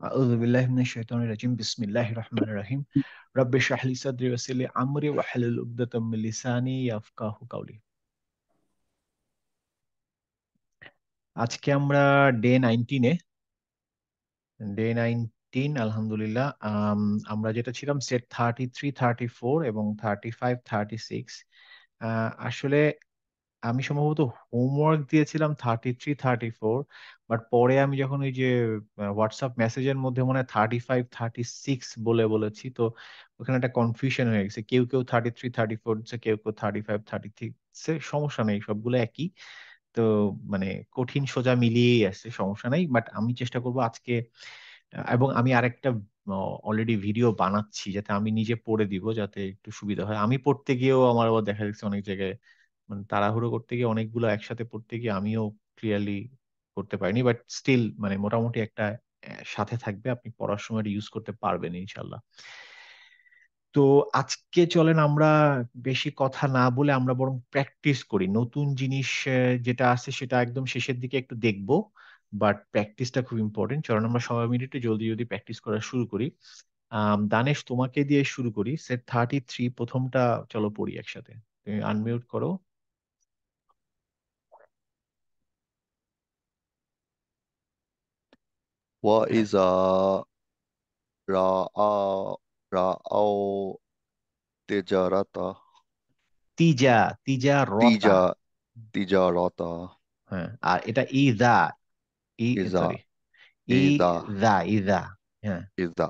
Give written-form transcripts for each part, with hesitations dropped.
أعوذ بالله من الشيطان الرجيم بسم الله الرحمن الرحيم رب اشرح لي صدري ويسر لي أمري واحلل عقدة من لساني يفقهوا قولي। আজকে আমরা ডে 19 আলহামদুলিল্লাহ। আমরা যেটা ছিলাম সেট 33 34 এবং 35 36। আসলে আমি সম্ভবত হোমওয়ার্ক দিয়েছিলাম 33 34, বাট পরে আমি যখন ওই যে হোয়াটসঅ্যাপ মেসেজের মধ্যে মনে হয় 35 36 বলেছি, তো ওখানে একটা কনফিউশন হয়ে গেছে। কেউ কেউ 33 34 দিচ্ছে, কেউ কেউ 35 36। সমস্যা নেই, সবগুলো একই। তো মানে কঠিন সোজা মিলিয়েই আসছে, সমস্যা নাই। বাট আমি চেষ্টা করব আজকে, এবং আমি আরেকটা অলরেডি ভিডিও বানাচ্ছি যাতে আমি নিজে পড়ে দিব, যাতে একটু সুবিধা হয়। আমি পড়তে গিয়েও আমার আবার দেখা যাচ্ছে অনেক জায়গায় মানে তাড়াহুড়ো করতে গিয়ে অনেকগুলো একসাথে পড়তে গিয়ে আমিও ক্লিয়ারলি করতে পারিনি। বাট স্টিল মানে মোটামুটি একটা সাথে থাকবে, আপনি পড়ার সময় ইউজ করতে পারবেন ইনশাল্লাহ। তো আজকে চলেন আমরা বেশি কথা না বলে আমরা বরং প্র্যাকটিস করি। নতুন জিনিস যেটা আছে সেটা একদম শেষের দিকে একটু দেখবো, বাট প্র্যাকটিসটা খুব ইম্পর্টেন্ট। চলেন আমরা সবাই মিলে একটু জলদি জলদি প্র্যাকটিস করা শুরু করি। দানেশ, তোমাকে দিয়ে শুরু করি। সেট 33 প্রথমটা চলো পড়ি একসাথে। তুমি আনমিউট করো। হ্যাঁ। وإذا رأى رأوا تجارة তিজা, তিজা রতা। تيجا تجارة হ্যাঁ, আর এটা ইদা, إذا সরি, إذا ইদা, ইদা। হ্যাঁ। إذا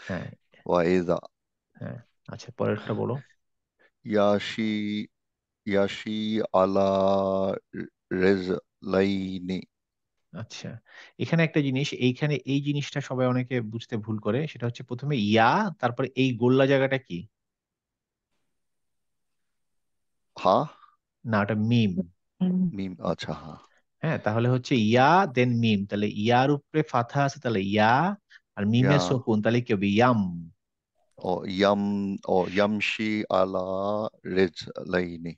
হ্যাঁ। وإذا হ্যাঁ। আচ্ছা, পরেরটা বলো। يشي يشي على رجلين আচ্ছা, এখানে একটা জিনিস, এইখানে এই জিনিসটা সবাই অনেকে বুঝতে ভুল করে, সেটা হচ্ছে প্রথমে ইয়া, তারপরে এই গোল্লা জায়গাটা কি? ها না, ওটা মিম। ميم अच्छा हाँ হ্যাঁ, তাহলে হচ্ছে ইয়া দেন মিম, তাহলে ইয়ার উপরে ফাথা আছে, তাহলে ইয়া। আর মিমে या সুকুন, তাহলে কি হবে? ইয়াম। أو يمشي على رجلين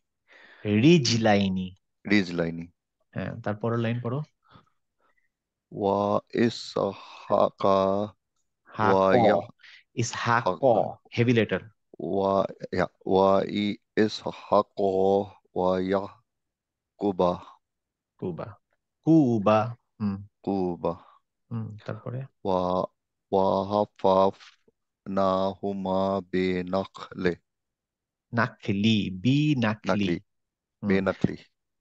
রিজ লাইনি। رجلين হ্যাঁ, তারপরের লাইন পড়ো। وإسحاق হা ক, ويعقوب ইস হা ক, হেভি লেটার। وإسحاق ويعقوب কুবা, কুবা। হুম। হুম, তারপরে و- وحفظناهما بنخل নাকলি, বি নাকলি। نخل হুম। بنخل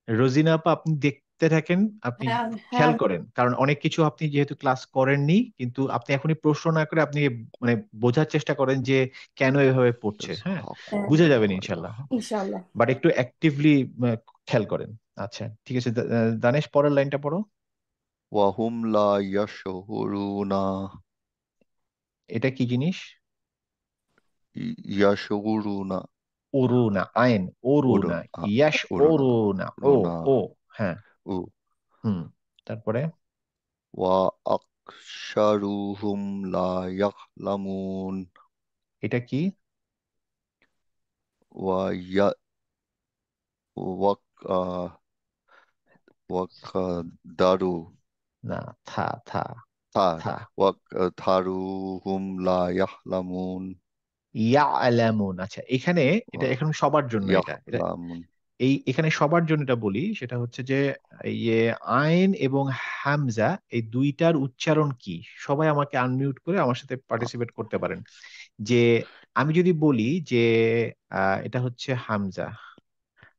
রোজিনা আপা, আপনি দেখতে থাকেন, আপনি হ্যাঁ খেয়াল হ্যাঁ করেন, কারণ অনেক কিছু আপনি যেহেতু ক্লাস করেননি, কিন্তু আপনি এখনই প্রশ্ন না করে আপনি মানে বোঝার চেষ্টা করেন যে কেন এভাবে পড়ছে। হ্যাঁ, إسحاق হ্যাঁ, বুঝে যাবেন ইনশাল্লাহ। ويعقوب ইনশাআল্লাহ। বাট একটু অ্যাক্টিভলি খেয়াল করেন। আচ্ছা, ঠিক আছে। দানেশ, পরের লাইনটা পড়ো। وهم لا يشعرون এটা কি জিনিস? يشعرون অরুণা, আইন, অরুণা, ইয়াস, أورنا অরুণা, ও, أورنا ও। হ্যাঁ। أو হুম, তারপরে وأكثرهم لا يعلمون এটা কি? وي وك وقدروا না, থা থা ثار থা। وقدروهم لا يعلمون ইয়ালামুন। আচ্ছা, এখানে এটা এখন সবার জন্য, এটা এটা ويعلمون এখানে সবার জন্য এটা বলি, সেটা হচ্ছে যে এই যে আইন এবং হামজা, এই দুইটার উচ্চারণ কি? সবাই আমাকে আনমিউট করে আমার সাথে পার্টিসিপেট করতে পারেন। যে আমি যদি বলি যে এটা হচ্ছে হামজা,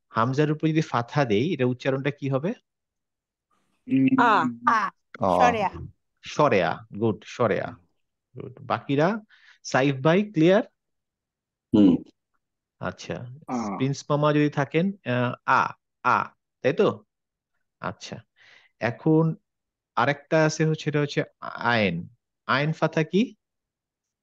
হামজার উপর যদি ফাথা দেই, এটা উচ্চারণটা কি হবে? আ আ সরেয়া। آه সরেয়া। গুড, সরেয়া। গুড। বাকিরা, সাইফ ভাই ক্লিয়ার? হুম আচ্ছা, আ প্রিন্স মামা যদি থাকেন, আ, আ, তাই তো? আচ্ছা, এখন আরেকটা আছে, হচ্ছে এটা হচ্ছে আইন। আইন ফাথা কি?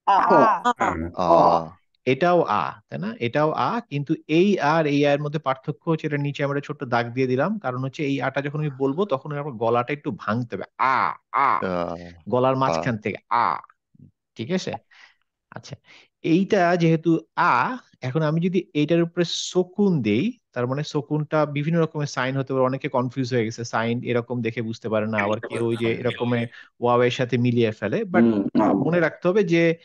আ অ আ অ এটাও আ, তাই না? এটাও আ, কিন্তু এই আর এই আয়ের মধ্যে পার্থক্য হচ্ছে, এটা নিচে আমরা ছোট্ট দাগ দিয়ে দিলাম, কারণ হচ্ছে এই আটা যখন আমি বলবো তখন আমার গলাটা একটু ভাঙতে হবে। আ, আ, آه গলার آه মাঝখান থেকে আ। ঠিক আছে। আচ্ছা, এইটা যেহেতু আ, এখন আমি যদি এইটার উপরে সকুন দেই, তার মানে সুকুনটা বিভিন্ন রকমের সাইন হতে পারে, অনেকে কনফিউজ হয়ে গেছে, সাইন এরকম দেখে বুঝতে পারে না, আবার কেউ ওই যে এরকমের ওয়াও এর সাথে মিলিয়ে ফেলে, বাট মনে রাখতে হবে যে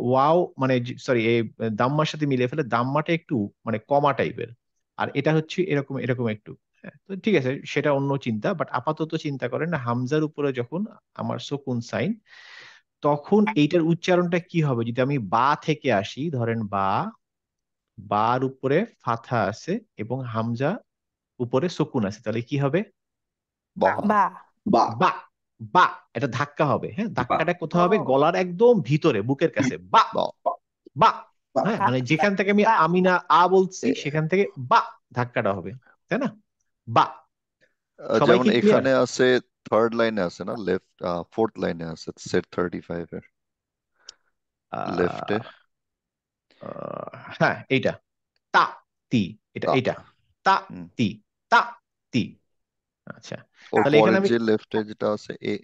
ওয়াও মানে সরি এই দাম্মার সাথে মিলিয়ে ফেলে, দাম্মাটা একটু মানে কমা টাইপের, আর এটা হচ্ছে এরকম এরকম একটু। হ্যাঁ, তো ঠিক আছে, সেটা অন্য চিন্তা, বাট আপাতত চিন্তা করেন না হামজার উপরে যখন আমার সুকুন সাইন, তখন এইটার উচ্চারণটা কি হবে? যদি আমি বা থেকে আসি, ধরেন বা, বার উপরে ফাথা আছে এবং হামজা উপরে সুকুন আছে, তাহলে কি হবে? বা বা বা বা। বা, এটা ধাক্কা হবে। হ্যাঁ, বা ধাক্কাটা কোথাও হবে? গলার একদম ভিতরে, বুকের কাছে। বা বা বা। বা হ্যাঁ, মানে যেখান থেকে আমি বা আমি না আ বলছি, এ- সেখান থেকে বা ধাক্কাটা হবে, তাই না? বা। সবাই যেমন কি ক্লিয়ার? এখানে আছে, থার্ড লাইনে আছে না, লেফট, ফোর্থ লাইনে আছে সেট 35 এর লেফটে। হ্যাঁ, এইটা তা তি, এটা তা, এইটা তা হুম, তি, তা তি। আচ্ছা, ওর তাহলে এখানে পরের আমি, যে লেফটে যেটা আছে এ,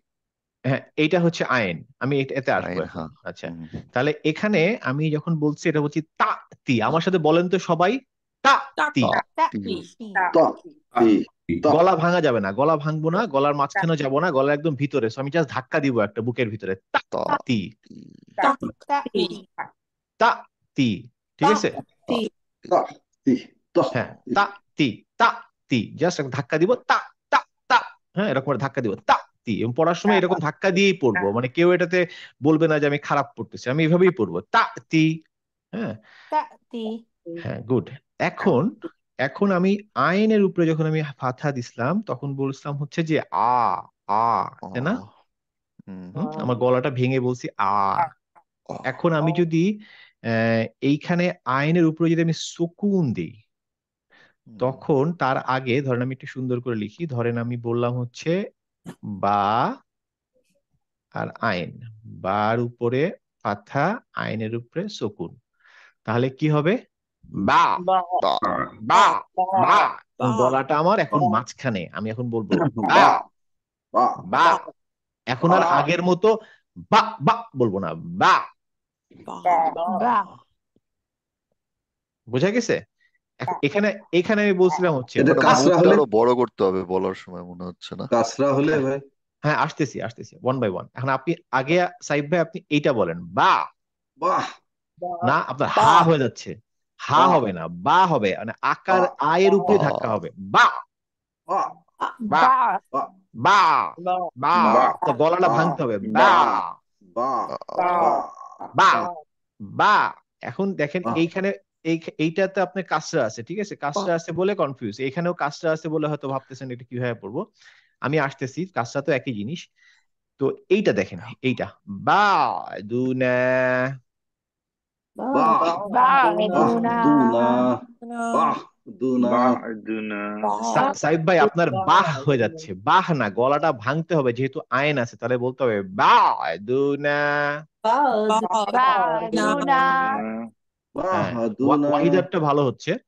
হ্যাঁ এইটা হচ্ছে আইন, আমি এতে আসবো আইন, এখন। হ্যাঁ। আচ্ছা, হুম, তাহলে এখানে আমি যখন বলছি, এটা বলছি তা তি, আমার সাথে বলেন তো সবাই, তা তি। তা তা তি, তি তা তি তা গলা ভাঙা যাবে না, গলা ভাঙবো না, গলার মাঝখানে যাবো না, গলা একদম ভিতরে, so আমি জাস্ট ধাক্কা দিব একটা বুকের ভিতরে, তা তা তি, তি, তা তা তি তা তি, ঠিক আছে? তা তি। তা তি তা হ্যাঁ, তি তা তি, তা তি, জাস্ট ধাক্কা দিব, তা তা তা। হ্যাঁ, এরকম করে ধাক্কা দিব, তা তি, এবং পড়ার সময় এরকম ধাক্কা দিয়েই পড়বো, মানে কেউ এটাতে বলবে না যে আমি খারাপ পড়তেছি, আমি এভাবেই পড়বো, তা তি। হ্যাঁ, তা তি হ্যাঁ, গুড। এখন এখন আমি আইনের উপরে যখন আমি ফাথা দিছিলাম, তখন বলছিলাম হচ্ছে যে আ, আ, আ, তাই না? হুম, আমার গলাটা ভেঙে বলছি আ। আ, এখন আমি যদি এইখানে আইনের উপরে যদি আমি সুকুন দিই, হুম, তখন তার আগে ধরেন আমি একটু সুন্দর করে লিখি, ধরেন আমি বললাম হচ্ছে বা আর আইন, বার উপরে ফাথা, আইনের উপরে সুকুন, তাহলে কি হবে? বা, বা, বা, বা। বা গলাটা আমার এখন মাঝখানে, আমি এখন বলবো বা, বা বা বা। এখন আর বা আগের মতো বা বা বলবো না, বা। বা বোঝা গেছে? এখানে এখানে আমি বলছিলাম হচ্ছে এটা মানে কাসরা মুখটা হলে, আরো বড় করতে হবে বলার সময়, মনে হচ্ছে না? কাসরা হলে হ্যাঁ, ভাই হ্যাঁ, আসতেছি আসতেছি, ওয়ান বাই ওয়ান। এখন আপনি আগে, সাইব ভাই আপনি এইটা বলেন বা। বাহ না, আপনার বা হা হয়ে যাচ্ছে, হা বা হবে না, বা হবে, মানে বা আকার আয়ের উপরে বা ধাক্কা হবে, বা, বা বা, বা বা বা, বা। বা তো গলাটা বা ভাঙতে হবে, বা, বা বা বা বা বা, বা বা। এখন দেখেন বা এইখানে এইটাতে আপনার কাসরা আছে, ঠিক আছে, কাসরা আছে বলে কনফিউজ, এখানেও কাসরা আছে বলে হয়তো ভাবতেছেন এটা কিভাবে পড়বো। আমি আসতেছি, কাসরা তো একই জিনিস। তো এইটা দেখেন, এইটা বা দুনা, বাহ বা বাহ দুনা দুনা বাহ দুনা بعدنا সাইব ভাই আপনার বাহ হয়ে যাচ্ছে, বাহ না, গলাটা ভাঙতে হবে, যেহেতু আইন আছে, তাহলে বলতে হবে বা দুনা। বা দুনা বাহ হ্যাঁ, দুনা ওয়াহিদারটা ভালো হচ্ছে,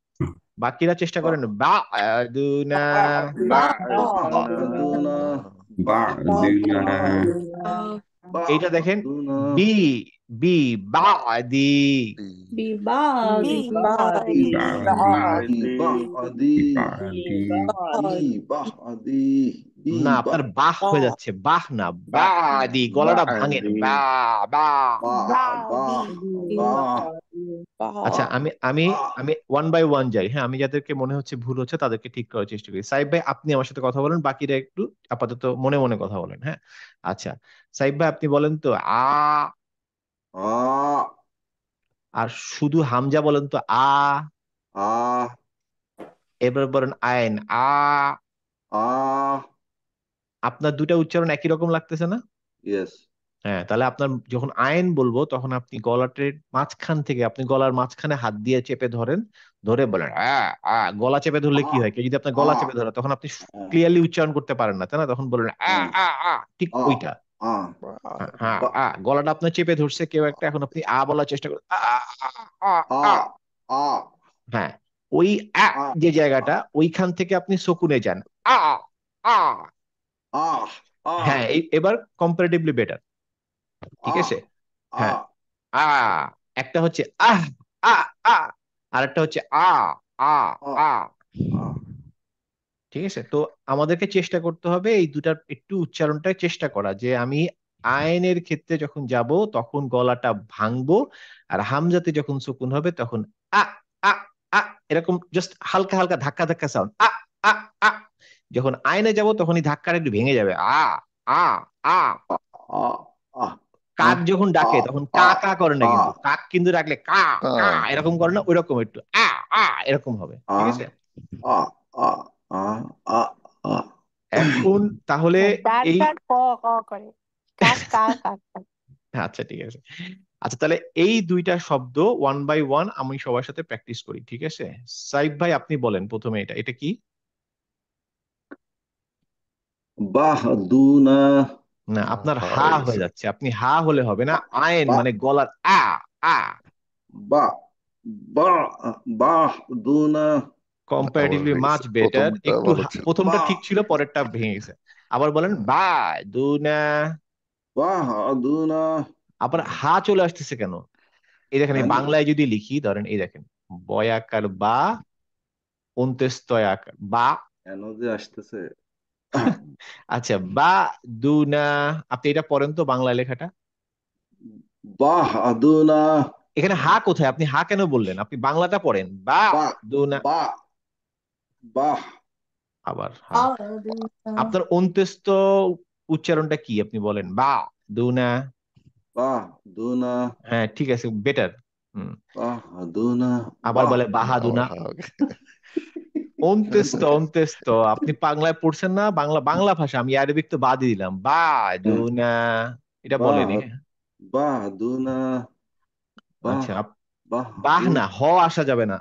বাকিরা চেষ্টা বাহ করেন বা দুনা। بعدنا দুনা بعدنا বাহ এইটা দেখেন, দুনা বি, বি বাদি, তি, বি ই বাহ আদি ই বাহ আদি ই না, বাহ আপনার বাহ হয়ে যাচ্ছে, বাহ না, বাদি, গলাটা ভাঙেন, বা, بعدي বা। বাহ বাহ আচ্ছা, আমি আমি বাহ আমি ওয়ান বাই ওয়ান যাই। হ্যাঁ, আমি যাদেরকে মনে হচ্ছে ভুল হচ্ছে তাদেরকে ঠিক করার চেষ্টা করি। সাইব ভাই আপনি আমার সাথে কথা বলেন, বাকিরা একটু আপাতত মনে মনে কথা বলেন। হ্যাঁ, আচ্ছা, সাইব ভাই আপনি বলেন তো আ, আ আর শুধু হামজা বলেন তো আ। আ এবার বলেন আইন আ। আ আপনার দুটা উচ্চারণ একই রকম লাগতেছে না? ইয়েস হ্যাঁ, তাহলে আপনার যখন আইন বলবো, তখন আপনি গলাটের মাঝখান থেকে, আপনি গলার মাঝখানে হাত দিয়ে চেপে ধরেন, ধরে বলেন গলা চেপে ধরলে আ কি হয়, কেউ যদি আপনার আ গলা চেপে ধরে, তখন আপনি আ ক্লিয়ারলি উচ্চারণ করতে পারেন না, তাই না? তখন বলেন আ ঠিক আ ওইটা। আ বা হ্যাঁ, হ্যাঁ, বা গলাটা আপনার চেপে ধরছে কেউ একটা, এখন আপনি বলার চেষ্টা করেন আ, আ আ। আ হ্যাঁ, ওই আ যে জায়গাটা, ওইখান থেকে আপনি শকুনে যান, আ, আ। আ আ হ্যাঁ, এবার কম্পারেটিভলি বেটার, ঠিক আ আছে। আ হ্যাঁ, আ, একটা হচ্ছে আহ, আ, আ, আর একটা হচ্ছে আ, আ, আ আ। আহ ঠিক আছে, তো আমাদেরকে চেষ্টা করতে হবে এই দুটার একটু উচ্চারণটা চেষ্টা করা, যে আমি আইনের ক্ষেত্রে যখন যাব তখন গলাটা ভাঙবো, আর হামজাতে যখন সুকুন হবে তখন আ আ আ এরকম জাস্ট হালকা হালকা ধাক্কা ধাক্কা সাউন্ড আ আ আ। যখন আইনে যাব তখন এই ধাক্কাটা একটু ভেঙে যাবে আ আ আ। আহ আহ কাক আহ যখন ডাকে আহ তখন কা আহ কা করে না, কিন্তু আহ কাক কিন্তু ডাকলে কা কা আহ এরকম করে না, ওই রকম একটু আ আ এরকম হবে, ঠিক আহ আছে। আহ আহ আহ আহ আহ এখন তাহলে ডাক এই ডাক ক ক করে কাক কাক কাক কাক। আচ্ছা ঠিক আছে, আচ্ছা তাহলে এই দুইটা শব্দ ওয়ান বাই ওয়ান আমি সবার সাথে প্র্যাকটিস করি, ঠিক আছে। সাইফ ভাই আপনি বলেন প্রথমে, এটা এটা কি? বাহদুনা না, আপনার হা হা হয়ে হয়ে গেছে। যাচ্ছে, আপনি হা হলে হবে না, বা আয়েন বা মানে গলার আ আ। বা বা বাহদুনা আবার কম্পারেটিভলি হয়ে গেছে, মাচ বেটার, প্রথমটা একটু ভালো ছিল। প্রথমটা বা ঠিক ছিল, পরেরটা ভেঙে গেছে। আবার বলেন হ্যাঁ, বা দুনা। বাহদুনা আবার হা চলে আসতেছে কেন? এই দেখেন, এই জানি বাংলায় যদি লিখি, ধরেন এই দেখেন, বয়াকার বা, অন্ত্যেস্তয়াকার বা। কেন যে আসতেছে আচ্ছা, বা দুনা, আপনি এটা পড়েন তো বাংলা লেখাটা। বাহদুনা এখানে হা কোথায়? আপনি হা কেন বললেন? আপনি বাংলাটা পড়েন বা বা দুনা। বা বাহ আবার হা। বাদুনা আপনার অন্ত্যেষ্ঠ উচ্চারণটা কি আপনি বলেন, বা দুনা। বাহদুনা হ্যাঁ ঠিক আছে, বেটার। হুম। বাহদুনা আবার বাহ বলে আবার বাহাদুনা। হা হয়ে গেছে। অন্ত্যেষ্ঠ অন্ত্যেষ্ঠ, আপনি বাংলায় পড়ছেন না, বাংলা বাংলা ভাষা, আমি আরবিক তো বাদই দিলাম, বা দুনা, এটা বাহ বলেনি। বাহদুনা বাহ আচ্ছা, বাহ বাহদুন না, হ আসা যাবে না।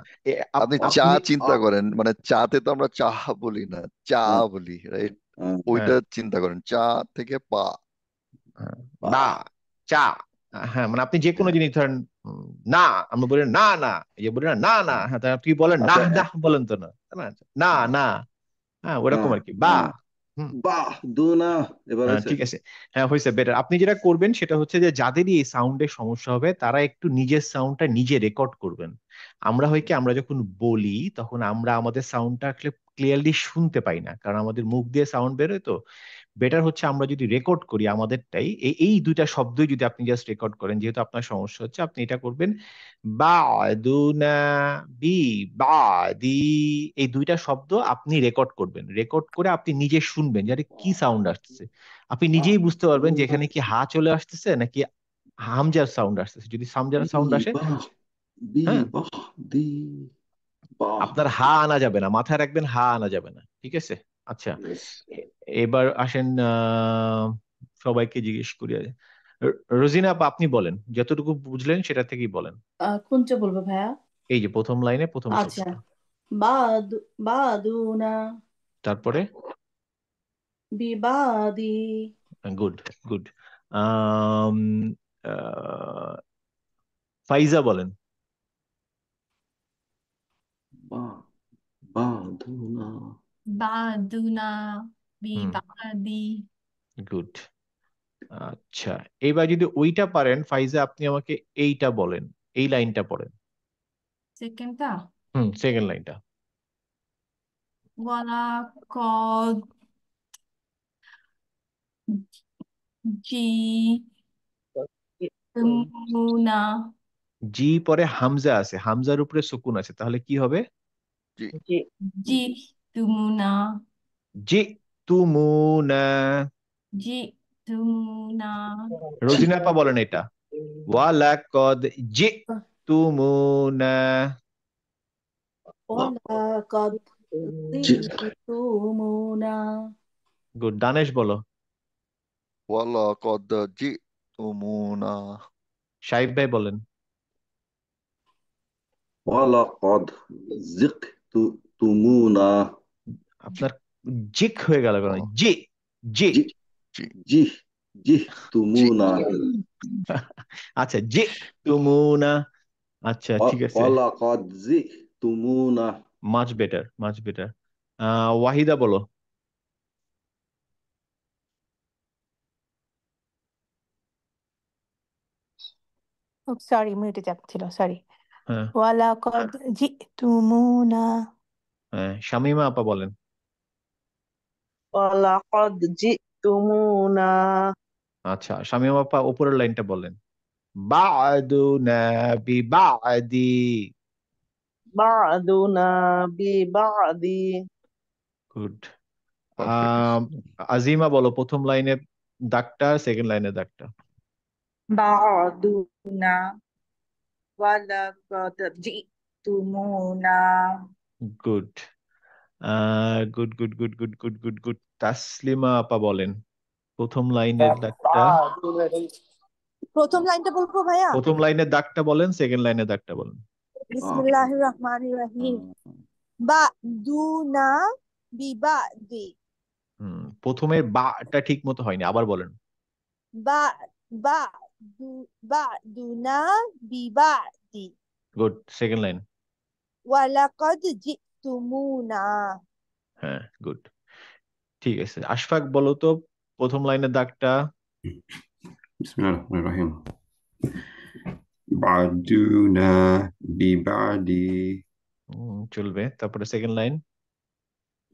আপনি চা আপনি চিন্তা করেন, মানে চাতে তো আমরা চা বলি না, চা আহ, বলি, রাইট? আহ, হ্যাঁ ওইটা চিন্তা করেন, চা থেকে পা। হ্যাঁ, বা বাহ চা। হ্যাঁ মানে আপনি যে কোনো হ্যাঁ, জিনিস ধরেন, না, আমরা বলি না না, এই যে বলি না না না, হ্যাঁ তাহলে আপনি বলেন না আচ্ছা না বলেন তো না, তাই না? না না, হ্যাঁ ওরকম আহ, আর কি, বা। আহ, হুম। বাহদুনা এবার হ্যাঁ হয়েছে ঠিক আছে, হ্যাঁ হয়েছে, বেটার। আপনি যেটা করবেন সেটা হচ্ছে যে যাদেরই এই সাউন্ডের সমস্যা হবে তারা একটু নিজের সাউন্ডটা নিজে রেকর্ড করবেন। আমরা হয় কি, আমরা যখন বলি তখন আমরা আমাদের সাউন্ডটা ক্লিয়ারলি শুনতে পাই না, কারণ আমাদের মুখ দিয়ে সাউন্ড বেরোয় তো। বেটার হচ্ছে আমরা যদি রেকর্ড করি আমাদেরটাই, এই এই দুইটা শব্দই যদি আপনি জাস্ট রেকর্ড করেন, যেহেতু আপনার সমস্যা হচ্ছে, আপনি এটা করবেন বাদুনা বি বাদি, এই দুইটা শব্দ আপনি রেকর্ড করবেন, রেকর্ড করে আপনি নিজে শুনবেন যে আরে কি সাউন্ড আসছে। আপনি নিজেই বুঝতে পারবেন যে বাহদুনা এখানে কি হা চলে আসতেছে নাকি হামজার সাউন্ড আসতেছে। যদি হামজার বি সাউন্ড আসে, বাহ বি হ্যাঁ, বাহ দি বাহ আপনার হা আনা যাবে না, মাথায় রাখবেন হা আনা যাবে না, ঠিক আছে। আচ্ছা, ইয়েস এবার আসেন সবাইকে জিজ্ঞেস করি। রোজিনা আপা আপনি বলেন, যতটুকু বুঝলেন সেটা থেকেই বলেন। কোনটা বলবো ভাইয়া? এই যে প্রথম লাইনে প্রথম আচ্ছা, শব্দটা, বাদুনা তারপরে বিবাদি গুড গুড। আম, ফাইজা বলেন। বাহ বাহদুনা বাদুনা হুম, বিবাদি। গুড। আচ্ছা, এবার যদি ওইটা পারেন ফাইজা, আপনি আমাকে এইটা বলেন, এই লাইনটা পড়েন। সেকেন্ডটা হুম, সেকেন্ড লাইনটা। ওয়ালা কদ জি মুনা জি পরে হামজা আছে, হামজার উপরে সুকুন আছে, তাহলে কি হবে? জি জি তুমুনা জি তুমুনা। জি তুমুনা জি রোজিনা আপা বলেন এটা, ওয়ালাকদ জি তুমুনা। ওয়ালা কদ জি তুমুনা গুড, দানেশ বলো। ওয়ালা কদ জি তুমুনা। সাহিব ভাই বলেন। ওয়ালাকাদ জিকতুমুনা আপনার জিক হয়ে গেল কেন? ও, জি জি। জি জি জি জি জিহতুমুনা আচ্ছা, জি তুমুনা। আচ্ছা ঠিক আছে, ওয়ালাকাদ জিকতুমুনা much better much better. Wahida বলো। সরি মিউটে চাপ ছিল, সরি। হ্যাঁ, ওয়ালাকদ জিতুমুনা হ্যাঁ, শামিমা আপা বলেন। ওয়ালাকাদ জিতুমুনা আচ্ছা, শামিমা আপা উপরের লাইনটা বলেন। বা'দুনা বিবাদি। বা'দুনা বিবাদি গুড। পারফেক্ট। আজিমা বলো প্রথম লাইনের দাগটা, সেকেন্ড লাইনের দাগটা। بعدنا ولقد جئتمونا good. Good good good good good good good. Taslima আপা বলেন প্রথম লাইনের দাগটা। প্রথম লাইনটা বলবো ভাইয়া? প্রথম লাইনের দাগটা বলেন, সেকেন্ড লাইনের দাগটা বলেন। বিসমিল্লাহির রহমানির রহিম। বা দুনা বিবাদি। প্রথমের বাটা ঠিক মতো হয়নি, আবার বলেন। বা বা বা দুনা বিবাদি। Good, second line. ওয়ালাকাদ জিতুমুনা। হ্যাঁ, গুড, ঠিক আছে। আশফাক বলো তো প্রথম লাইনের দাগটা। বিসমিল্লাহির বা'দুনা বিবাদি চলবে। তারপরে সেকেন্ড লাইন।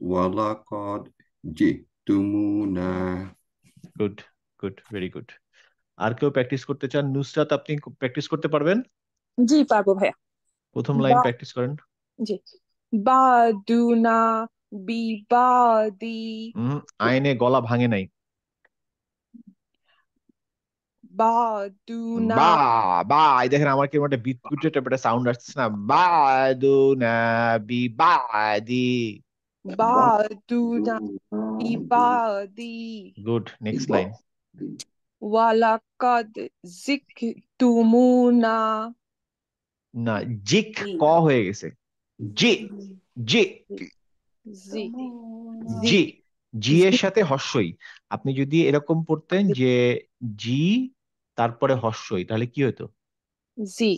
ওয়ালাকাদ জিতুমুনা। Good good, very good. আর কেউ প্র্যাকটিস করতে চান? নুসরাত, আপনি প্র্যাকটিস করতে পারবেন? জি পারবো ভাইয়া। প্রথম লাইন বা প্র্যাকটিস করেন। জি বাদুনা বিবাদি আইনে গলা ভাঙে নাই। বাদুনা বা বা, এই দেখেন আমার কিরকম একটা বিদ্যুতের একটা সাউন্ড আসছে না? বা দু না বি বা দি। বাদুনা বিবাদি গুড, নেক্সট লাইন। ওয়ালাকাদ জিকতুমুনা না, জিক ক হয়ে গেছে। জি জি জি জি, জি এর সাথে হর্ষই। আপনি যদি এরকম পড়তেন যে জি তারপরে হর্ষই, তাহলে কি হতো? জি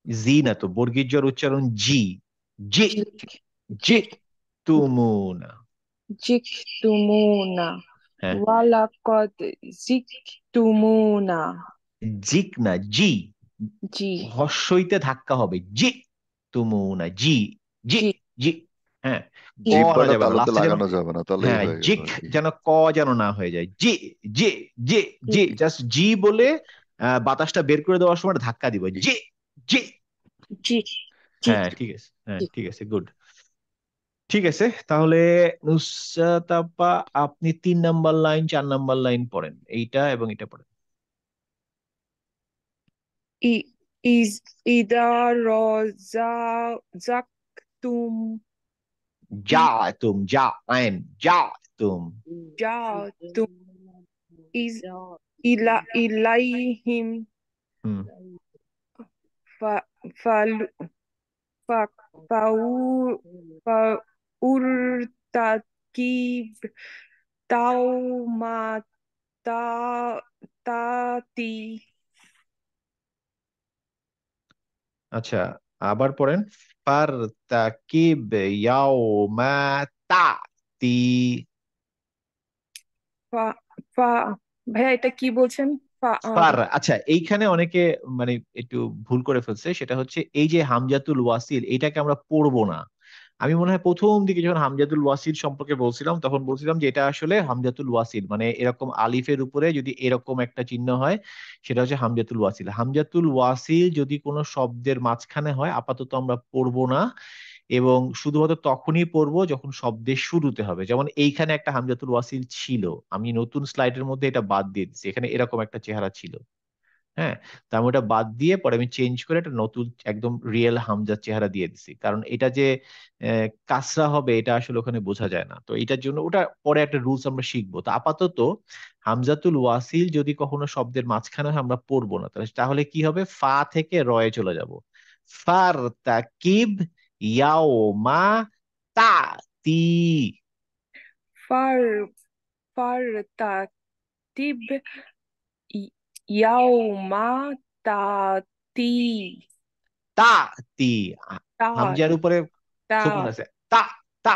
জি না তো, বর্গীর জ্বর উচ্চারণ জি। জি জি তুমুনা। জিকতুমুনা হ্যাঁ, ওয়ালাকাদ জিকতুমুনা জিক না, জি। জি হর্ষইতে ধাক্কা হবে। জি তুমুনা, জি জি জি জি। হ্যাঁ, ক আনা জিহ্বাটা যাবে না তালুতে লাস্টে যেন। লাগানো যাবে না, তাহলেই হ্যাঁ, হয়ে গেল জিক আর কি। যেন ক যেন না হয়ে যায়। জি জি জি জি জাস্ট জি বলে বাতাসটা বের করে দেওয়ার সময় একটা ধাক্কা দিব। জি জি। জি জি হ্যাঁ, ঠিক আছে, হ্যাঁ ঠিক আছে, গুড। ঠিক আছে, তাহলে নুসরাত আপা আপনি 3 নাম্বার লাইন 4 নাম্বার লাইন পড়েন, এইটা এবং এটা পড়েন। ই- ইজ ইদা রাজাকতুম যা তুম, যা আইন, যা তুম। জাতুম ইজ ইলাইহিম হুম। ফা ফালু ফা ফাউ ফাউরতাকিব তাওমাতা তাতি আচ্ছা, আবার পড়েন। ফার তাকিব ইয়াউমা তাতি। ফা ফা ভাইয়া এটা কি বলছেন? ফা ফার, আচ্ছা এইখানে অনেকে মানে একটু ভুল করে ফেলছে। সেটা হচ্ছে এই যে হামজাতুল ওয়াসিল, এটাকে আমরা পড়বো না। আমি মনে হয় প্রথম দিকে যখন হামজাতুল ওয়াসিল সম্পর্কে বলছিলাম তখন বলছিলাম যে এটা আসলে হামজাতুল ওয়াসিল, মানে এরকম আলিফের উপরে যদি এরকম একটা চিহ্ন হয় সেটা হচ্ছে হামজাতুল ওয়াসিল। হামজাতুল ওয়াসিল যদি কোনো শব্দের মাঝখানে হয় আপাতত আমরা পড়বো না, এবং শুধুমাত্র তখনই পড়বো যখন শব্দের শুরুতে হবে। যেমন এইখানে একটা হামজাতুল ওয়াসিল ছিল, আমি নতুন স্লাইডের মধ্যে এটা বাদ দিয়ে দিচ্ছি। এখানে এরকম একটা চেহারা ছিল, হ্যাঁ, তা আমি ওটা বাদ দিয়ে পরে আমি চেঞ্জ করে একটা নতুন একদম রিয়েল হামজার চেহারা দিয়ে দিছি, কারণ এটা যে কাসরা হবে এটা আসলে ওখানে বোঝা যায় না। তো এটার জন্য ওটা পরে একটা রুলস আমরা শিখবো। তো আপাতত হামজাতুল ওয়াসিল যদি কখনো শব্দের মাঝখানে হয় আমরা পড়বো না। তাহলে তাহলে কি হবে? ফা থেকে রয়ে চলে যাব। ফার তাকিব ইয়াউমা তাতি। ফার ফারতাকিব ইয়াউমা তাতি তাতি, তা হামজার উপরে তা সুকুন আছে। তা তা,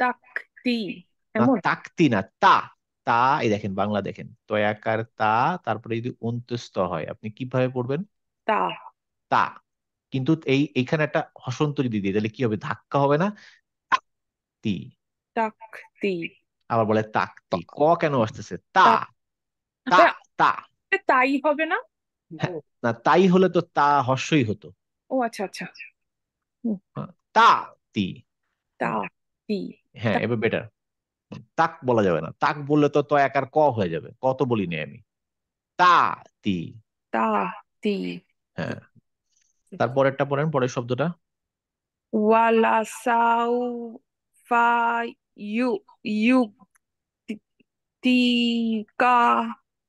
তাকতি না এমন তাকতি না, তা। তা, এই দেখেন বাংলা দেখেন তয়াকার তা, তারপরে যদি অন্ত্যস্ত হয় আপনি কিভাবে পড়বেন? তা তা। কিন্তু এইখানে একটা হসন্ত যদি দিই তাহলে কি হবে? ধাক্কা হবে না? তি। তাকতি। আবার বলে তাকতি। ক কেন আসতেছে? তা তাক তা তা। তাই হবে না? হ্যাঁ, না তাই হলে তো তা হর্ষই হতো। ও আচ্ছা আচ্ছা। হুম, তা তি। তাকতি। হ্যাঁ, এবার বেটার। তাক বলা যাবে না, তাক বললে তো একার ক হয়ে যাবে, ক তো বলিনি আমি। তা তি। তাকতি। হ্যাঁ, তারপরেরটা পড়েন, পরের শব্দটা। ওয়ালা সাউ ফা ইউ ইউ তিকা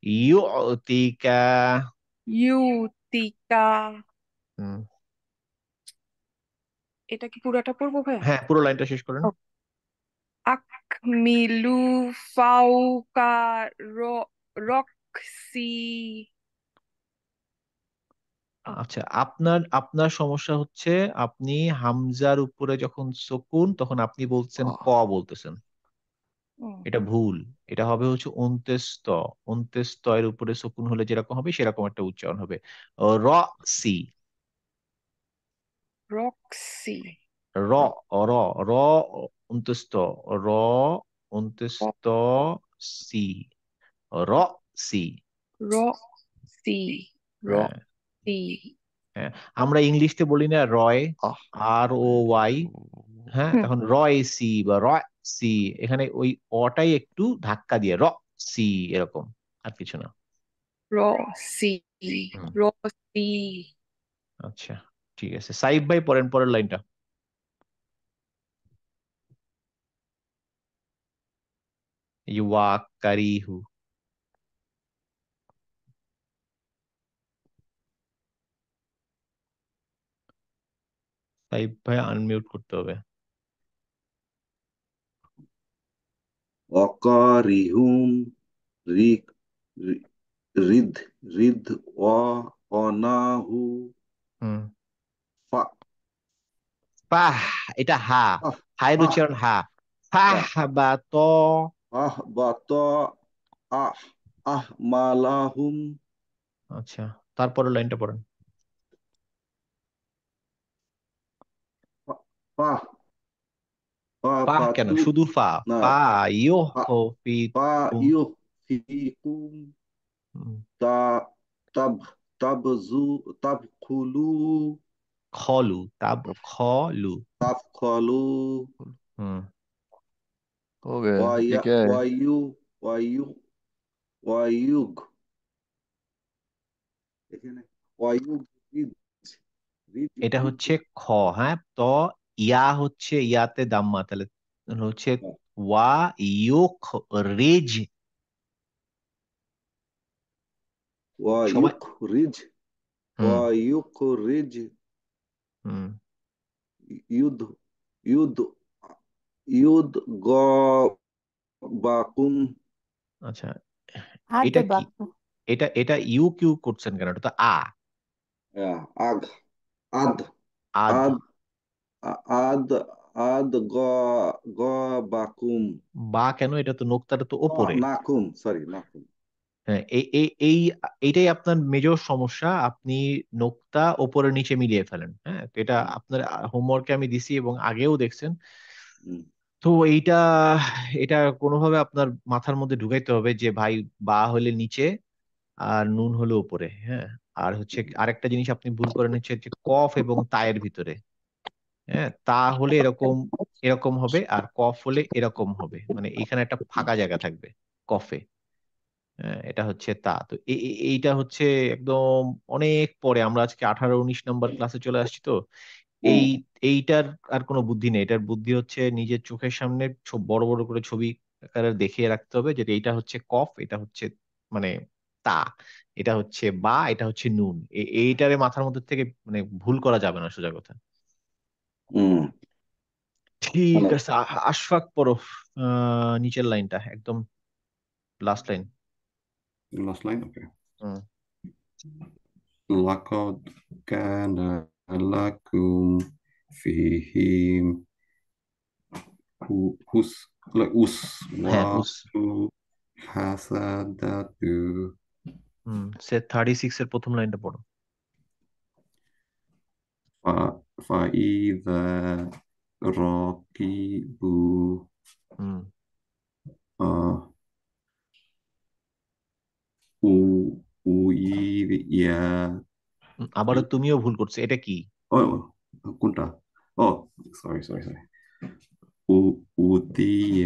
ইউতিকা। ইউতিকা। হুম, এটা কি পুরাটা পড়বো ভাইয়া? হ্যাঁ, পুরো লাইনটা শেষ করেন। আকমিলু ফাউকা রক্সি। আচ্ছা, আপনার আপনার সমস্যা হচ্ছে আপনি হামজার উপরে যখন সুকুন তখন আপনি বলছেন ক বলতেছেন, এটা ভুল। এটা হবে হচ্ছে অন্ত্যেস্ত। অন্ত্যেস্ত এর উপরে সুকুন হলে যেরকম হবে সেরকম একটা উচ্চারণ হবে। র সি। রক্সি। র র র অন্ত্যেস্ত। র অন্ত্যেস্ত সি। র সি। রক্সি। হ্যাঁ, রক্সি। হ্যাঁ। আমরা ইংলিশে বলি না রয়, আহ আর ও ওয়াই। হ্যাঁ, হুম, তখন রয় সি বা রয় সি, এখানে ওই অটাই একটু ধাক্কা দিয়ে র সি এরকম, আর কিছু না। রসি। হুম, রসি। আচ্ছা, ঠিক আছে। সাইফ ভাই পড়েন পরের লাইনটা। ইউয়াক্কারিহু। সাইফ ভাই আনমিউট করতে হবে। অকারিহুম রিক রি- রিদ রিদ অনাহু হুম, ফা ফাহ, এটা হা, আহ হায়ের আহ উচ্চারণ হা। ফাহ বা ত। আহ বাত আহ আহ মালাহুম আচ্ছা, তারপরের লাইনটা পড়েন। ফা ফা ফাহ কেন? ফাতু শুধু ফা। না ফা ইয়ো ফা ফি ফা কুম। ইউ ফিকুম তা তাব তাবজু তাবখুলু খলু তাব খলু। তাবখলু হুম, ओके ये ওয়াইয়া क्या है? ওয়াইয়ু ওয়াইয়ুগ এখানে ওয়াইয়ুগ রিজ রিজ এটা রিজ হচ্ছে খ। হ্যাঁ, তো ইয়া হচ্ছে ইয়াতে দাম্মা, তাহলে হচ্ছে ওয়া ইউখ রিজ। সবাই। ওয়াইয়ুখ রিজ হুম, ওয়াইয়ুখ রিজ হুম, ইউদ ইউদ ইউদ বাকুম আচ্ছা। আদ এটা কি? বাকু এটা এটা ইউ কিউ করছেন কেন? এটা তো আ। আগ আদ আদ। আদ আদ আদ গ বাকুম বা কেন? এটা তো নোক্তাটা তো ওপরে। নাকুম সরি নাকুম হ্যাঁ, এইটাই আপনার মেজর সমস্যা, আপনি নোক্তা ওপরে নিচে মিলিয়ে ফেলেন। হ্যাঁ, তো এটা আপনার হোমওয়ার্কে আমি দিছি এবং আগেও দেখছেন। হুম, তো এইটা এটা কোনোভাবে আপনার মাথার মধ্যে ঢুকাইতে হবে যে ভাই, বা হলে নিচে আর নুন হলো উপরে। হ্যাঁ, আর হচ্ছে আরেকটা জিনিস আপনি ভুল করেন হচ্ছে যে কফ এবং তায়ের ভিতরে। হ্যাঁ, তা হলে এরকম এরকম হবে, আর কফ হলে এরকম হবে, মানে এখানে একটা ফাঁকা জায়গা থাকবে কফে। হ্যাঁ, এটা হচ্ছে তা। তো এইটা হচ্ছে একদম অনেক পরে, আমরা আজকে 18-19 নম্বর ক্লাসে চলে আসছি তো। এই হুম, এইটার আর কোনো বুদ্ধি নেই, এটার বুদ্ধি হচ্ছে নিজের চোখের সামনে বড় বড় করে ছবি আকারে দেখিয়ে রাখতে হবে যে এইটা হচ্ছে কফ, এটা হচ্ছে মানে তা, এটা হচ্ছে বা, এটা হচ্ছে নুন। এইটারে মাথার মধ্যে থেকে মানে ভুল করা যাবে না, সোজা কথা। হুম, ঠিক মানে আছে, আশফাক পড়ো। নিচের লাইনটা একদম last line. last line, okay. হুম, لقد كان لكم فيهم হ্যাঁ أسوة উস। حسنة হুম, সে 36 এর প্রথম লাইনটা পড়ো। فإذا ركبوا হুম آه، أو- أوذي আবারও তুমিও ভুল করছো, এটা কি? Oh, كنت sorry. أوتي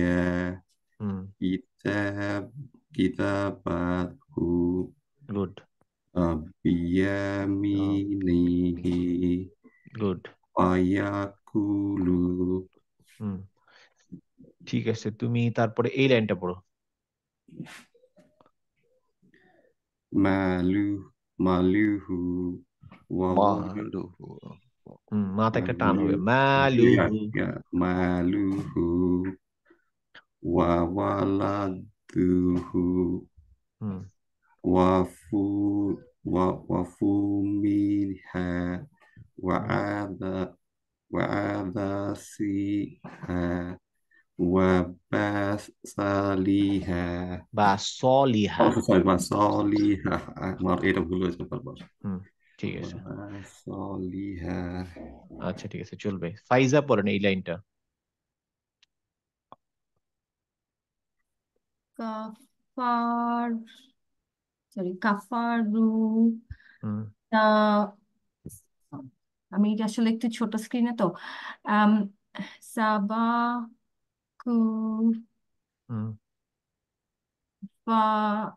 হুম كتابه গুড بيمينه গুড ويقول হুম ঠিক আছে, তুমি তারপরে এই লাইনটা পড়ো। ماله وولده মালুহু। মাথা একটা টান হবে, মালুহু। ماله وولده হুম وفومها وعدسها وبصلها বা সলিহা। sorry بصلها আমার এটা ভুল হয়েছে বারবার হুম ঠিক আছে, بصلها আচ্ছা ঠিক আছে, চলবে। ফাইজা পড়েন এই লাইনটা। কাফার কাফারু হুম তা আমি এটা আসলে একটু ছোট স্ক্রিনে তো আম, সাবা কু হুম ফা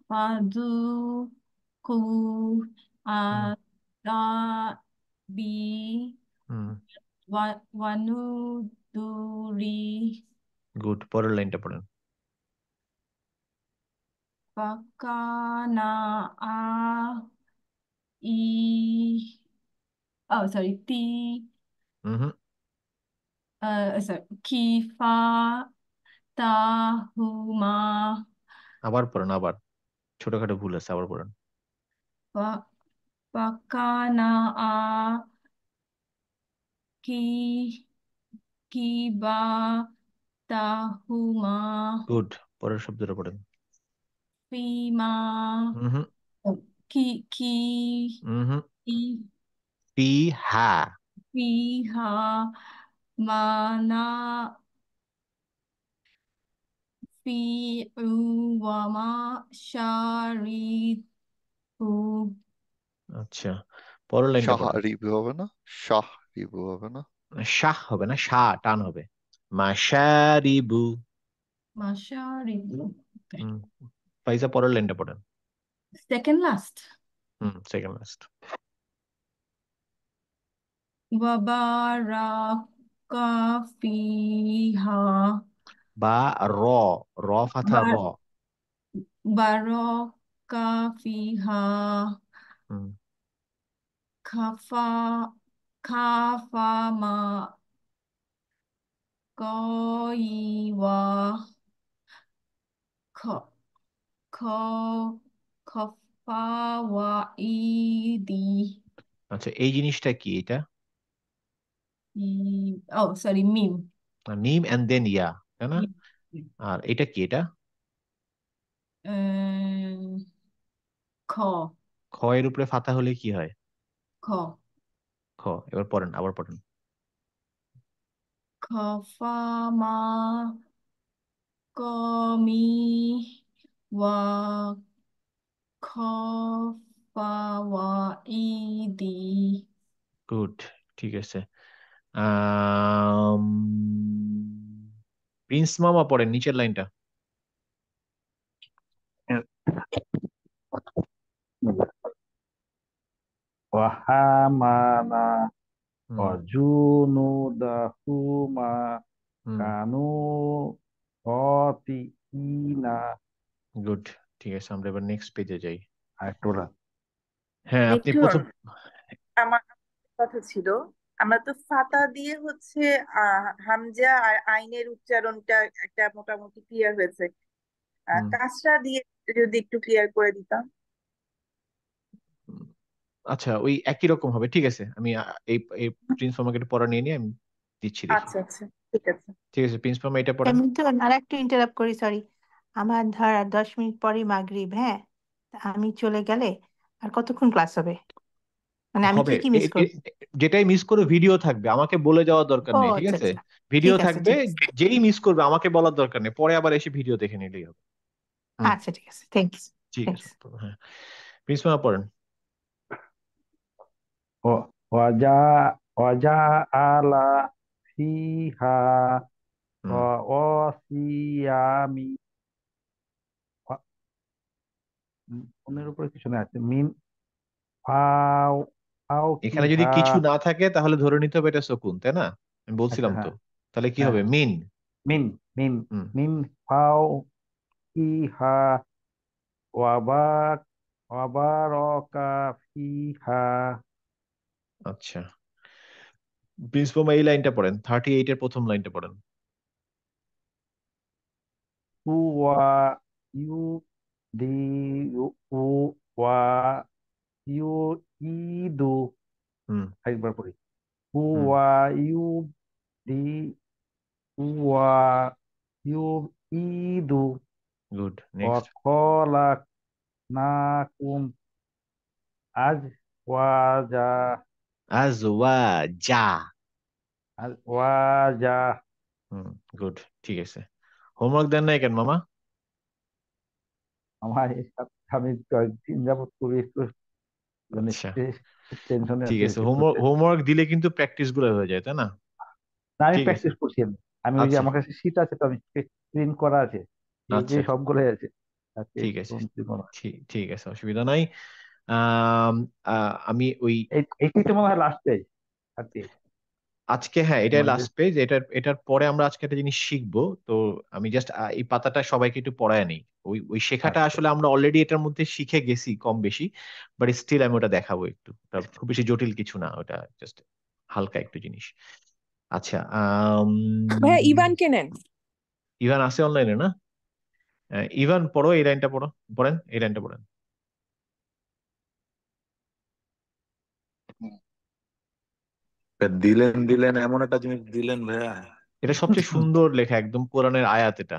ফাদু কু হুম আদা বি হুম ওয়ানু দুরি গুড, পরের লাইনটা পড়েন। পাকানা আ ই সরি তি হুম sorry কিফা তাহুমা আবার পড়েন, আবার ছোটখাটো ভুল আছে, আবার পড়েন। পাকানা আ কি কিবা তাহুমা গুড, পরের শব্দটা পড়েন। ফিমা হুম কি কি হুম কি ফিহা। ফিহা মানা ফি ওয়ামা শারিতু আচ্ছা, পরের লাইনটা পড়েন। শাহরিবু হবে না? শাহরিবু হবে না? শাহ হবে না, শাহ টান হবে। মাশারিবু। মাশারিতু হুম ফাইজা পরের লাইনটা পড়েন। Second last second last. ওয়াবারাকা ফিহা বা র, র ফাথা র। বারাকা ফিহা হুম খাফা খাফা মা কইওয়া খ খ খফা ওয়া ইদি আচ্ছা, এই জিনিসটা কি এটা? সরি মিম নিম এন্ড দেন ইয়া, তাই না? আর এটা কি? এটা খ খ এর উপরে ফাতা হলে কি হয়? খ খ। এবার পড়েন, আবার পড়েন। খফা মা কমি ওয়া খফা ওয়া ইদি গুড, ঠিক আছে। আম, প্রিন্স মামা পড়েন নিচের লাইনটা। وحمل হুম وجنوده ما হুম كانوا خاطئين গুড, ঠিক আছে, আমরা এবার নেক্সট পেজে যাই। আরেকটা হ্যাঁ, আপনি মিঠুন, প্রথম। আমার কথা ছিল, আমরা তো ফাতা দিয়ে হচ্ছে হামজা আর আইনের উচ্চারণটা একটা মোটামুটি ক্লিয়ার হয়েছে। হুম কাসরা দিয়ে যদি একটু ক্লিয়ার করে দিতাম। আচ্ছা, ওই একই রকম হবে, ঠিক আছে। আমি এই এই প্রিন্স মামাকে একটু পড়া নিয়ে নিয়ে আমি দিচ্ছি, দেখি। আচ্ছা আচ্ছা, ঠিক আছে। ঠিক আছে, প্রিন্স মামা এটা পড়েন। মিঠুন আর একটু ইন্টারাপ্ট করি, সরি। আমার ধর আর 10 মিনিট পরেই মাগরিব, হ্যাঁ? তা আমি চলে গেলে আর কতক্ষণ ক্লাস হবে? মানে আমি হবে কি মিস করবো? যেটাই মিস করে ভিডিও থাকবে, আমাকে বলে যাওয়ার দরকার ও নেই, ঠিক আচ্ছা আছে? আচ্ছা, ভিডিও ঠিক আছে থাকবে, ঠিক আছে, যেই মিস করবে আমাকে বলার দরকার নেই, পরে আবার এসে ভিডিও দেখে নিলেই হবে। হুম, আচ্ছা ঠিক আছে, থ্যাংকস ঠিক থ্যাংকস। আছে। হ্যাঁ, প্রিন্সিপাল পড়েন। ওয়াজা ওয়াজা আলা ফিহা হুম, ওয়াসিয়ামি অন্যের উপরে কিছু না আছে মিন ফাও ফাও এখানে যদি কিহা। কিছু না থাকে তাহলে ধরে নিতে হবে এটা সুকুন, তাই না? আমি আচ্ছা বলছিলাম তো। হ্যাঁ তাহলে কি হ্যাঁ হবে? হ্যাঁ মিন। মিন মিন হুম, মিন ফাও কিহা ওয়াবার ওয়াবারকা ফিহা। আচ্ছা, প্রিন্সিপাল এই লাইনটা পড়েন, 38 এর প্রথম লাইনটা পড়েন। হুয়া ইউ দি ওয়া ইউ ইদু। হুম, একবার পড়ি। হুম, হুয়া ইউ দি হুয়া ইউ ইদু গুড, ওয়া নেক্সট। খলাকনাকুম আজওয়াজা আজওয়াজা। আজওয়াজা। হুম, গুড, ঠিক আছে। হোমওয়ার্ক দেন নাই কেন মামা? আমার আমি কয়েকদিন যাবত খুবই একটু মানে আচ্ছা, খুব টেনশনে ঠিক আছি আছে। একটু। হোমওয়ার্ক দিলে কিন্তু প্র্যাকটিস গুলো হয়ে যায়, তাই না? না আমি ঠিক আছে, প্র্যাকটিস করছি আমি ওই যে আচ্ছা, আমার কাছে শীট আছে তো আমি প্রিন্ট করা আছে যে আচ্ছা, সবগুলোই আছে আজকে ঠিক একটু আছে, মনে হয়। ঠিক আছে, অসুবিধা নাই। আম, আমি ওই এইটি তো মনে হয় লাস্ট পেজ আর কি আজকে, হ্যাঁ, এটাই আমার যে। Last page. এটার পরে আমরা আজকে একটা জিনিস শিখবো। তো আমি জাস্ট এই পাতাটা সবাইকে একটু পড়ায় নিই। ওই শেখাটা আচ্ছা আসলে আমরা অলরেডি এটার মধ্যে শিখে গেছি কম বেশি, বাট স্টিল আমি ওটা দেখাবো একটু। ওটা খুব বেশি জটিল কিছু না, ওটা জাস্ট হালকা একটু জিনিস। আচ্ছা, ভাইয়া ইভানকে নেন। ইভান আছে অনলাইনে না? ইভান পড়ো, এই লাইনটা পড়ো, পড়েন এই লাইনটা পড়েন। দিলেন দিলেন এমন একটা জিনিস দিলেন ভাইয়া। এটা সবচেয়ে সুন্দর লেখা, একদম কোরআনের আয়াত এটা।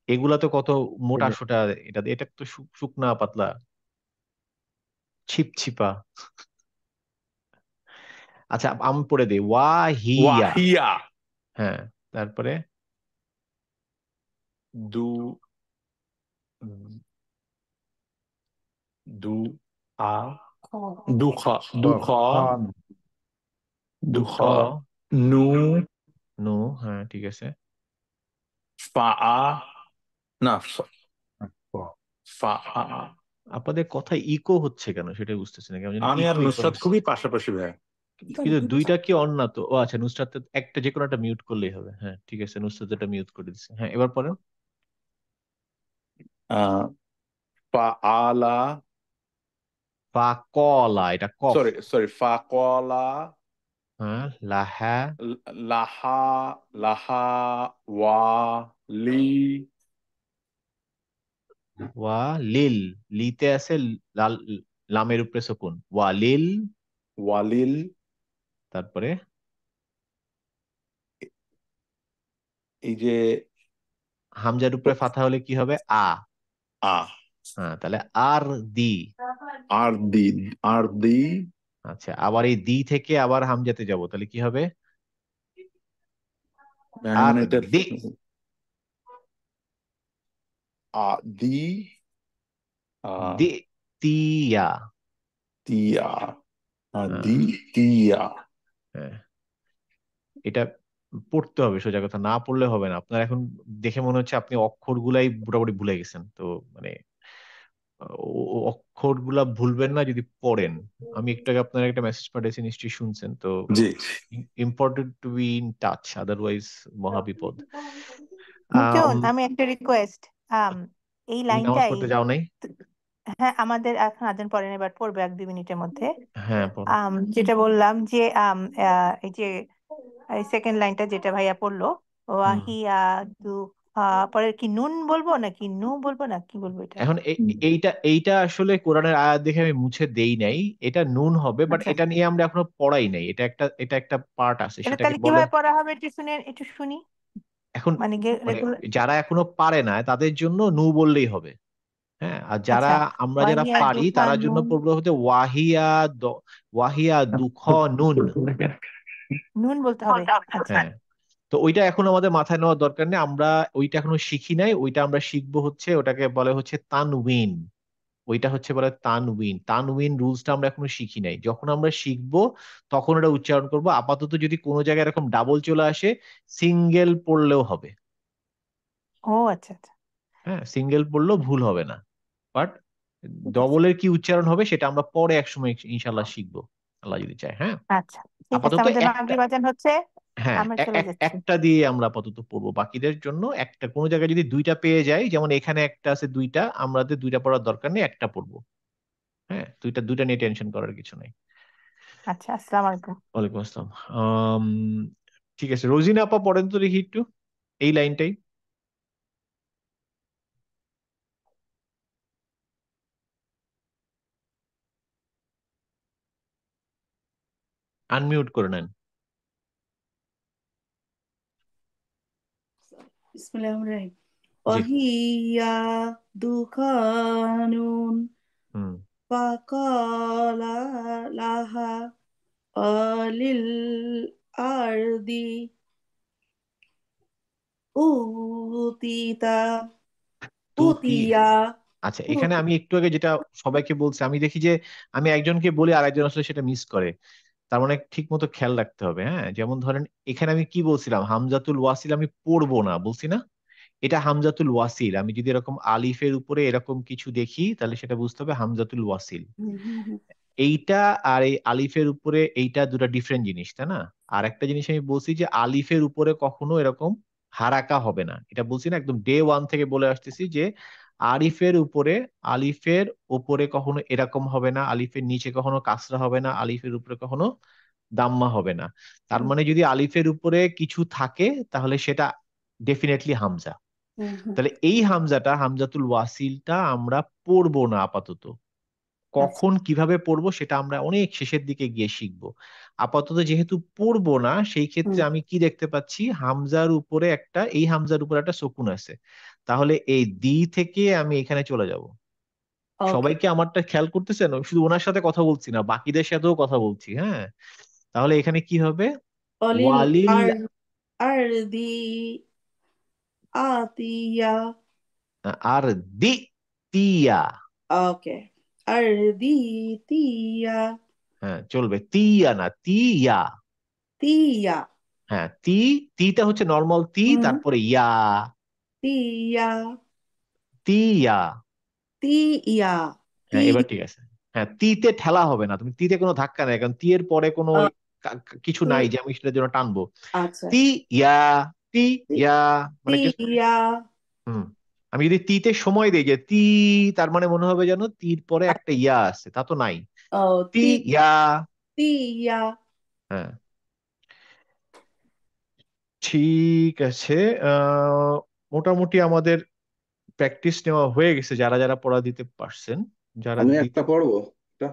এগুলা তো কত এই মোটা যে সোটা, এটা এটা তো শুকনা পাতলা, ছিপছিপা। আচ্ছা, আমি পড়ে দিই, ওয়াহিয়া। ওয়াহিয়া হ্যাঁ, তারপরে দু দু আ দুঃখ দুঃখ খন দুঃখ দুঃখ। নু নো, হ্যাঁ, ঠিক আছে। ফা আ না ফা আ। আপনাদের কথা ইকো হচ্ছে কেন সেটা বুঝতেছি না, কেমন যেন আমি আর ইকো ইকো। নুসরাত খুবই পাশাপাশি ভাইয়া। কিন্তু দুইটা কি অন না তো? ও আচ্ছা, নুসরাত একটা যে কোনো একটা মিউট করলেই হবে। হ্যাঁ, ঠিক আছে, নুসরাত এটা মিউট করে দিচ্ছে। হ্যাঁ, এবার পড়েন। ফা আলা ফাকলা, এটা কফ। সরি সরি ফা কলা হ্যাঁ, লাহা। লাহা লাহা ওয়া লি ওয়া লিল। লিতে আছে লাল, লামের উপরে সুকুন, ওয়া লিল। ওয়ালিল তারপরে এই যে হামজার উপরে ফাথা হলে কি হবে? আ। আ হ্যাঁ, তাহলে আর দি। আর দি আর দি আচ্ছা, আবার এই দি থেকে আবার হামজাতে যাব, তাহলে কি হবে? আর মানে এটা দি। আ দি আ দি তিয়া। তিয়া হ্যাঁ, দি তিয়া হ্যাঁ, এটা পড়তে হবে, সোজা কথা, না পড়লে হবে না। আপনার এখন দেখে মনে হচ্ছে আপনি অক্ষরগুলাই মোটামুটি ভুলে গেছেন তো। মানে অক্ষরগুলা ভুলবেন না যদি পড়েন। আমি একটু আগে আপনার একটা মেসেজ পাঠিয়েছি, নিশ্চয়ই শুনছেন তো। জি। Important to be in touch, otherwise মহাবিপদ। মিটুন, আমি একটা রিকোয়েস্ট, এই নামাজ লাইনটাই, পড়তে যাও নাই? হ্যাঁ আমাদের এখন আজান পড়ে না, এবার পড়বে 1-2 মিনিটের মধ্যে। হ্যাঁ, পড়ো। যেটা বললাম যে এই যে এই সেকেন্ড লাইনটা যেটা ভাইয়া পড়লো, হুম, ওয়াহিয়া দু পরে কি নুন বলবো নাকি নু বলবো না কি বলবো এটা? এখন এইটা আসলে কোরআনের আয়াত দেখে আমি মুছে দেই নাই। এটা নুন হবে, বাট আচ্ছা, এটা নিয়ে আমরা এখনো পড়াই নাই। এটা একটা পার্ট আছে, এটা সেটাকে তাহলে বলে। কিভাবে পড়া হবে একটু শুনে, একটু শুনি, এখন মানে মানে রেগুলার। যারা এখনো পারে না তাদের জন্য নু বললেই হবে। হ্যাঁ, আর যারা আচ্ছা, আমরা যারা ওয়াহিয়া পারি তার জন্য দুখানুন, পড়বো হচ্ছে ওয়াহিয়া দুখ নুন। নুন বলতে হবে। আচ্ছা হ্যাঁ, তো ওইটা এখন আমাদের মাথায় নেওয়ার দরকার নেই, আমরা ওইটা এখনো শিখি নাই। ওইটা আমরা শিখবো হচ্ছে, ওটাকে বলে হচ্ছে তানউইন। ওইটা হচ্ছে বলে তানউইন। তানউইন রুলসটা আমরা এখনো শিখি নাই, যখন আমরা শিখবো তখন ওটা উচ্চারণ করব। আপাতত যদি কোনো জায়গায় এরকম ডাবল চলে আসে, সিঙ্গেল পড়লেও হবে। ও আচ্ছা আচ্ছা, হ্যাঁ, সিঙ্গেল পড়লেও ভুল হবে না। বাট ঠিক আছে। ডবলের কি উচ্চারণ হবে সেটা আমরা পরে এক সময় ইনশাল্লাহ শিখবো, আল্লাহ যদি চায়। হ্যাঁ, আচ্ছা ঠিক আছে, আপাতত আমাদের একটা, মাগরিব আজান হচ্ছে, হ্যাঁ আমরা চলে যাচ্ছি। একটা দিয়ে আমরা আপাতত পড়বো। বাকিদের জন্য একটা, কোনো জায়গায় যদি দুইটা পেয়ে যাই, যেমন এখানে একটা আছে দুইটা, আমাদের দুইটা পড়ার দরকার নেই, একটা পড়বো। হ্যাঁ, দুইটা দুইটা নিয়ে টেনশন করার কিছু নেই। আচ্ছা, আসসালামু আলাইকুম। ওয়ালাইকুম আসসালাম। আম, ঠিক আছে, রোজিনা আপা পড়েন তো দেখি একটু এই লাইনটাই। আনমিউট করে নেন। বিসমিল্লাহির জি। ওয়াহিয়া দুখানুন হুম। ফাকালা লাহা আলিল আরদি উতিতা তুতি। উতিয়া আচ্ছা, এখানে আমি একটু আগে যেটা সবাইকে বলছি, আমি দেখি যে আমি একজনকে বলি আর একজন আসলে সেটা মিস করে। তার মানে ঠিক মতো খেয়াল রাখতে হবে। হ্যাঁ, যেমন ধরেন এখানে আমি কি বলছিলাম, হামজাতুল ওয়াসিল আমি পড়বো না বলছি না, এটা হামজাতুল ওয়াসিল। আমি যদি এরকম আলিফের উপরে এরকম কিছু দেখি তাহলে সেটা বুঝতে হবে হামজাতুল ওয়াসিল। এইটা আর এই আলিফের উপরে এইটা দুটা ডিফারেন্ট জিনিস, তাই না? আর একটা জিনিস আমি বলছি যে আলিফের উপরে কখনো এরকম হারাকা হবে না, এটা বলছি না, একদম ডে ওয়ান থেকে বলে আসতেছি যে আলিফের উপরে, আলিফের উপরে কখনো এরকম হবে না, আলিফের নিচে কখনো কাসরা হবে না, আলিফের উপরে কখনো দাম্মা হবে না। তার মানে যদি আলিফের উপরে কিছু থাকে তাহলে সেটা ডেফিনেটলি হামজা। তাহলে এই হামজাটা, হামজাতুল ওয়াসিলটা আমরা পড়বো না আপাতত। কখন কিভাবে পড়বো সেটা আমরা অনেক শেষের দিকে গিয়ে শিখবো। আপাতত যেহেতু পড়বো না, সেই ক্ষেত্রে আমি কি দেখতে পাচ্ছি, হামজার উপরে একটা, এই হামজার উপরে একটা সুকুন আছে। তাহলে এই দি থেকে আমি এখানে চলে যাব। ওকে সবাইকে আমারটা খেয়াল করতেছেন? আমি শুধু ওনার সাথে কথা বলছি না, বাকিদের সাথেও কথা বলছি। হ্যাঁ, তাহলে এখানে কি হবে, অলিল ওয়ালিল, আরদি আতিয়া আর দি তিয়া। ওকে আরদি তিয়া হ্যাঁ, চলবে, তিয়া না, তিয়া। তিয়া হ্যাঁ, তিটা হচ্ছে নর্মাল তি, তারপরে ইয়া, তিয়া তিয়া। তিয়া তি হ্যাঁ, এবার ঠিক আছে। হ্যাঁ, তিতে ঠেলা হবে না, তুমি তিতে কোনো ধাক্কা নেই, কারণ তি এর পরে কোনো কিছু নাই যে আমি সেটার জন্য টানবো। আচ্ছা তি ইয়া, তি ইয়া, মানে তিয়া হুম। আমি যদি তিতে সময় দেই যে তি, তার মানে মনে হবে যেন তির পরে একটা ইয়া আছে, তা তো নাই। ও তি ইয়া। তিয়া হ্যাঁ, ঠিক আছে। আহ মোটামুটি আমাদের প্র্যাকটিস নেওয়া হয়ে গেছে, যারা যারা পড়া দিতে পারছেন। যারা আমি দিতে, একটা পড়বো, একটা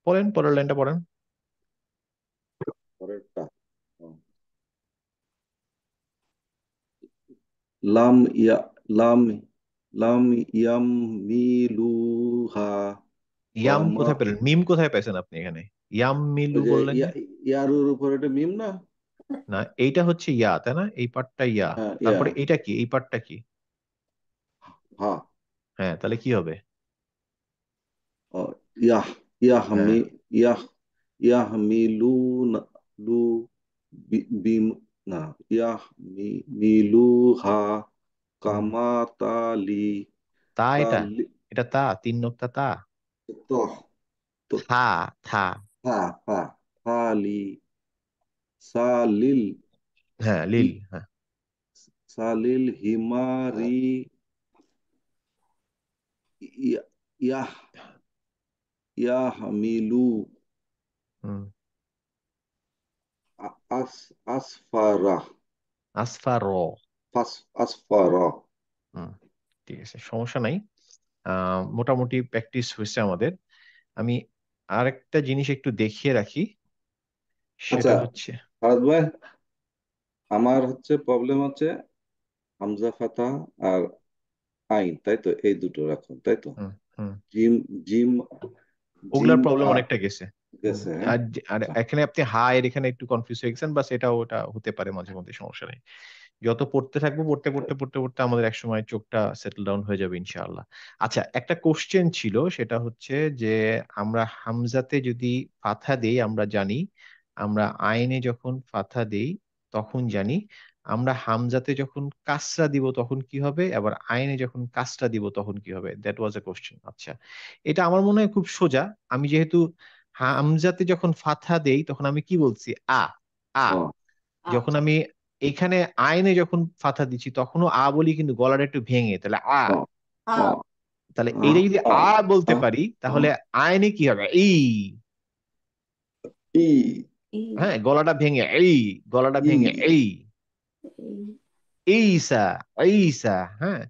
পড়েন, পরের লাইনটা পড়েন। পরেরটা। ও, লাম ইয়া লাম লাম ইয়াম মিলুহা ইয়াম ওয়ামা। কোথায় পেলেন, মিম কোথায় পেয়েছেন আপনি এখানে? ইয়াম মিলু ওই যে বললেন যে, ইয়ারুর উপর একটা মিম না? না এইটা হচ্ছে ইয়া, তাই না? এই পার্টটা ইয়া, হ্যাঁ, ইয়া। তারপরে এটা কি, এই পার্টটা কি? হ্যাঁ। হ্যাঁ, তাহলে কি হবে? ও, ইয়াহ ইয়াহ হ্যাঁ। মি ইয়াহ ইয়াহ মিলু লু বিম না, ইয়াহ মিলুহা হুম। কামাতালি তা, এটা তালি এটা তা, তিন নোক্তা তা। তো তো থা, থা। হা হা তালি সালিল হ্যাঁ, হি লিল, হ্যাঁ। সালিল হিমারি ইয়াহ ইয়াহমিলু হুম। আস আসফারা আসফার। আসফারা। হুম, ঠিক আছে, সমস্যা নাই। মোটামুটি প্র্যাকটিস হয়েছে আমাদের। আমি আরেকটা জিনিস একটু দেখিয়ে রাখি, আচ্ছা সেটা হচ্ছে, ফারাদ ভাই, আমার হচ্ছে প্রবলেম হচ্ছে হামজা ফাতা আর আইন, তাই তো? এই দুটো রাখুন, তাই তো? হুম হুম জিম জিম ওগুলার জিম প্রবলেম অনেকটা গেছে। গেছে, হ্যাঁ। আর এখানে আপনি এখানে একটু কনফিউজ হয়ে গেছেন, বাস এটা ওটা হতে পারে মাঝে মধ্যে, সমস্যা নেই। যত পড়তে থাকবো, পড়তে পড়তে পড়তে পড়তে আমাদের একসময় চোখটা সেটেল ডাউন হয়ে যাবে ইনশাআল্লাহ। আচ্ছা, একটা কোশ্চেন ছিল, সেটা হচ্ছে যে আমরা হামজাতে যদি ফাথা দেই, আমরা জানি আমরা আইনে যখন ফাথা দেই তখন জানি, আমরা হামজাতে যখন কাসরা দিব তখন কি হবে, আবার আইনে যখন কাসরা দিব তখন কি হবে। That was A question. আচ্ছা, এটা আমার মনে হয় খুব সোজা। আমি যেহেতু হামজাতে যখন ফাথা দেই তখন আমি কি বলছি, আ আ। ও, যখন আমি এখানে আইনে যখন ফাথা দিচ্ছি তখনও আ বলি, কিন্তু গলাটা একটু ভেঙে, তাহলে আ। ও, ও, তাহলে আ, এইটা যদি আ, আ বলতে আ, পারি আ, তাহলে আইনে কি হবে, ই। ই, ই, হ্যাঁ, গলাটা ভেঙে এই, গলাটা ই, ভেঙে এই, ই, ঈসা, ঈসা। হ্যাঁ,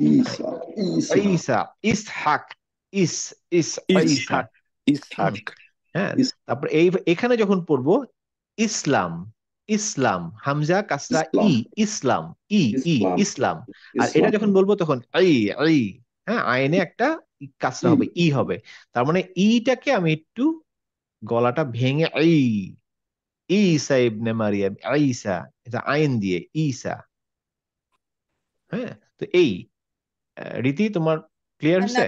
ঈসা, ঈসা, ঈসা, ইসহাক, ইস ইস ঈসা। ইসহাক, হুম, ইসহাক, হ্যাঁ। ইস, তারপর এখানে যখন পড়বো ইসলাম, ইসলাম হামজা কাসরা ই, ইসলাম, ইসলাম, ই ই ইসলাম, ইসলাম। আর এটা ইসলাম, যখন বলবো তখন ই ই। হ্যাঁ, আইনে একটা কাসরা ই, হবে, ই হবে। তার মানে ইটাকে আমি একটু গলাটা ভেঙে ই, ঈসা ইবনে মারিয়াম, ঈসা, এটা আইন দিয়ে ঈসা। হ্যাঁ, তো এই রীতি তোমার ক্লিয়ার না, হয়েছে?